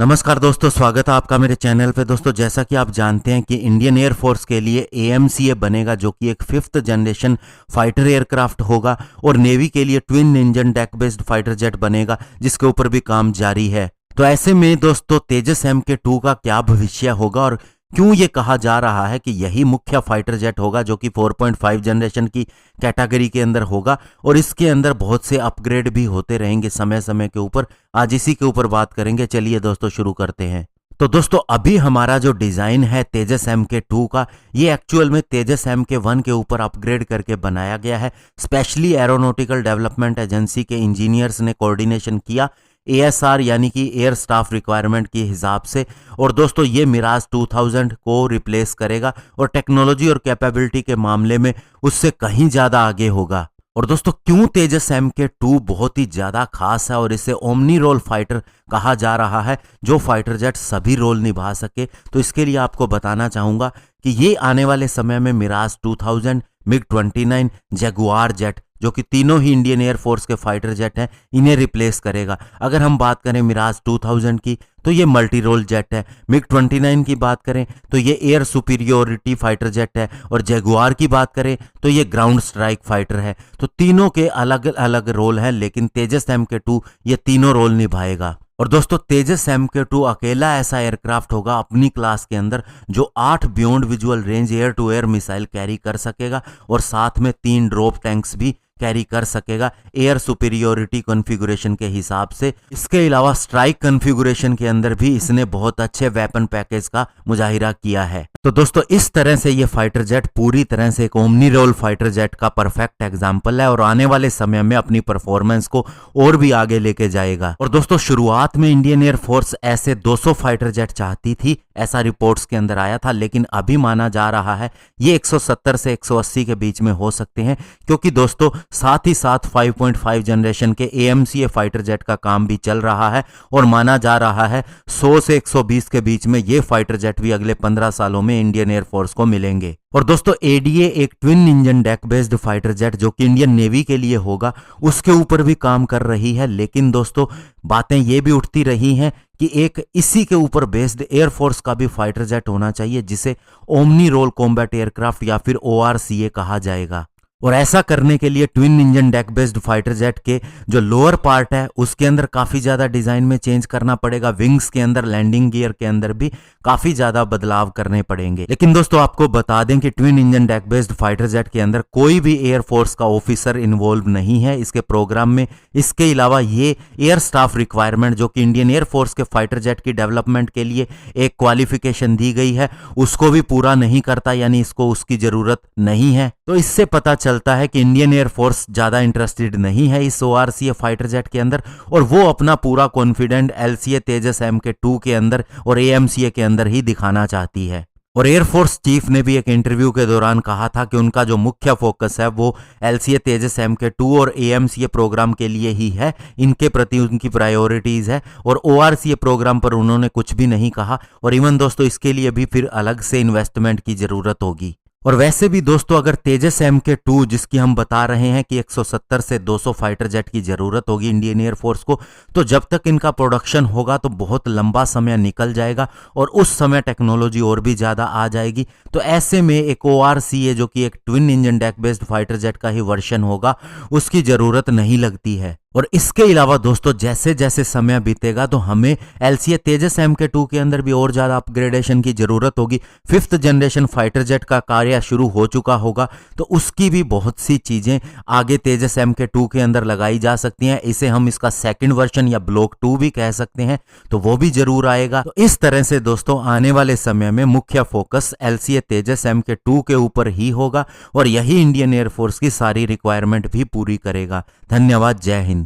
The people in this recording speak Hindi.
नमस्कार दोस्तों, स्वागत है आपका मेरे चैनल पे। दोस्तों, जैसा कि आप जानते हैं कि इंडियन एयरफोर्स के लिए AMCA बनेगा, जो कि एक 5th जनरेशन फाइटर एयरक्राफ्ट होगा, और नेवी के लिए twin engine deck based fighter jet बनेगा, जिसके ऊपर भी काम जारी है। तो ऐसे में दोस्तों, तेजस MK2 का क्या भविष्य होगा और क्यों ये कहा जा रहा है कि यही मुख्य फाइटर जेट होगा, जो कि 4.5 जनरेशन की कैटेगरी के अंदर होगा, और इसके अंदर बहुत से अपग्रेड भी होते रहेंगे समय समय के ऊपर। आज इसी के ऊपर बात करेंगे। चलिए दोस्तों, शुरू करते हैं। तो दोस्तों, अभी हमारा जो डिजाइन है तेजस MK2 का, ये एक्चुअल में तेजस MK1 के ऊपर अपग्रेड करके बनाया गया है। स्पेशली एरोनॉटिकल डेवलपमेंट एजेंसी के इंजीनियर्स ने कोऑर्डिनेशन किया ASR यानी कि एयर स्टाफ रिक्वायरमेंट के हिसाब से। और दोस्तों, ये मिराज 2000 को रिप्लेस करेगा और टेक्नोलॉजी और कैपेबिलिटी के मामले में उससे कहीं ज़्यादा आगे होगा। और दोस्तों, क्यों तेजस MK2 बहुत ही ज़्यादा खास है और इसे ओमनी रोल फाइटर कहा जा रहा है, जो फाइटर जेट सभी रोल निभा सके, तो इसके लिए आपको बताना चाहूँगा कि ये आने वाले समय में मिराज 2000, MiG-29, जगुआर जेट, जो कि तीनों ही इंडियन एयरफोर्स के फाइटर जेट हैं, इन्हें रिप्लेस करेगा। अगर हम बात करें मिराज 2000 की, तो ये मल्टी रोल जेट है। MiG-29 की बात करें तो ये एयर सुपीरियोरिटी फाइटर जेट है, और जगुआर की बात करें तो ये ग्राउंड स्ट्राइक फाइटर है। तो तीनों के अलग अलग रोल हैं, लेकिन तेजस MK2 ये तीनों रोल निभाएगा। और दोस्तों, तेजस MK2 अकेला ऐसा एयरक्राफ्ट होगा अपनी क्लास के अंदर जो 8 beyond visual range air to air missile carry कर सकेगा, और साथ में 3 ड्रॉप टैंक्स भी कैरी कर सकेगा एयर सुपीरियोरिटी कॉन्फ़िगरेशन के हिसाब से। इसके अलावा स्ट्राइक कॉन्फ़िगरेशन के अंदर भी इसने बहुत अच्छे वेपन पैकेज का मुजाहिरा किया है। तो दोस्तों, इस तरह से ये फाइटर जेट पूरी तरह से एक ओमनी रोल फाइटर जेट का परफेक्ट एग्जाम्पल है, और आने वाले समय में अपनी परफॉर्मेंस को और भी आगे लेके जाएगा। और दोस्तों, शुरुआत में इंडियन एयरफोर्स ऐसे 200 फाइटर जेट चाहती थी, ऐसा रिपोर्ट्स के अंदर आया था, लेकिन अभी माना जा रहा है ये 170 से 180 के बीच में हो सकते हैं, क्योंकि दोस्तों साथ ही साथ 5.5 जनरेशन के AMCA फाइटर जेट का काम भी चल रहा है, और माना जा रहा है 100 से 120 के बीच में ये फाइटर जेट भी अगले 15 सालों में इंडियन एयरफोर्स को मिलेंगे। और दोस्तों, ADA एक twin engine deck based fighter jet जो कि इंडियन नेवी के लिए होगा, उसके ऊपर भी काम कर रही है। लेकिन दोस्तों, बातें ये भी उठती रही हैं कि एक इसी के ऊपर बेस्ड एयरफोर्स का भी फाइटर जेट होना चाहिए, जिसे ओमनी रोल कॉम्बैट एयरक्राफ्ट या फिर ORCA कहा जाएगा। और ऐसा करने के लिए twin engine deck based fighter jet के जो लोअर पार्ट है उसके अंदर काफ़ी ज़्यादा डिज़ाइन में चेंज करना पड़ेगा। विंग्स के अंदर, लैंडिंग गियर के अंदर भी काफ़ी ज़्यादा बदलाव करने पड़ेंगे। लेकिन दोस्तों, आपको बता दें कि twin engine deck based fighter jet के अंदर कोई भी एयरफोर्स का ऑफिसर इन्वॉल्व नहीं है इसके प्रोग्राम में। इसके अलावा ये एयर स्टाफ रिक्वायरमेंट जो कि इंडियन एयरफोर्स के फाइटर जेट की डेवलपमेंट के लिए एक क्वालिफिकेशन दी गई है, उसको भी पूरा नहीं करता, यानी इसको उसकी ज़रूरत नहीं है। तो इससे पता चलता है कि इंडियन एयरफोर्स ज़्यादा इंटरेस्टेड नहीं है इस ORCA फाइटर जेट के अंदर, और वो अपना पूरा कॉन्फिडेंट LCA तेजस MK2 के अंदर और AMCA के अंदर ही दिखाना चाहती है। और एयरफोर्स चीफ ने भी एक इंटरव्यू के दौरान कहा था कि उनका जो मुख्य फोकस है वो LCA तेजस MK2 और AMCA प्रोग्राम के लिए ही है, इनके प्रति उनकी प्रायोरिटीज़ है, और ORCA प्रोग्राम पर उन्होंने कुछ भी नहीं कहा। और इवन दोस्तों, इसके लिए भी फिर अलग से इन्वेस्टमेंट की ज़रूरत होगी। और वैसे भी दोस्तों, अगर तेजस MK2 जिसकी हम बता रहे हैं कि 170 से 200 फाइटर जेट की ज़रूरत होगी इंडियन एयरफोर्स को, तो जब तक इनका प्रोडक्शन होगा तो बहुत लंबा समय निकल जाएगा, और उस समय टेक्नोलॉजी और भी ज़्यादा आ जाएगी। तो ऐसे में एक ORCA जो कि एक twin engine deck based fighter jet का ही वर्जन होगा, उसकी ज़रूरत नहीं लगती है। और इसके अलावा दोस्तों, जैसे जैसे समय बीतेगा तो हमें LCA तेजस MK2 के अंदर भी और ज़्यादा अपग्रेडेशन की ज़रूरत होगी। 5th जनरेशन फाइटर जेट का कार्य शुरू हो चुका होगा, तो उसकी भी बहुत सी चीज़ें आगे तेजस MK2 के अंदर लगाई जा सकती हैं। इसे हम इसका सेकंड वर्जन या ब्लॉक 2 भी कह सकते हैं, तो वो भी ज़रूर आएगा। तो इस तरह से दोस्तों, आने वाले समय में मुख्य फोकस LCA तेजस MK2 के ऊपर ही होगा, और यही इंडियन एयरफोर्स की सारी रिक्वायरमेंट भी पूरी करेगा। धन्यवाद। जय हिंद।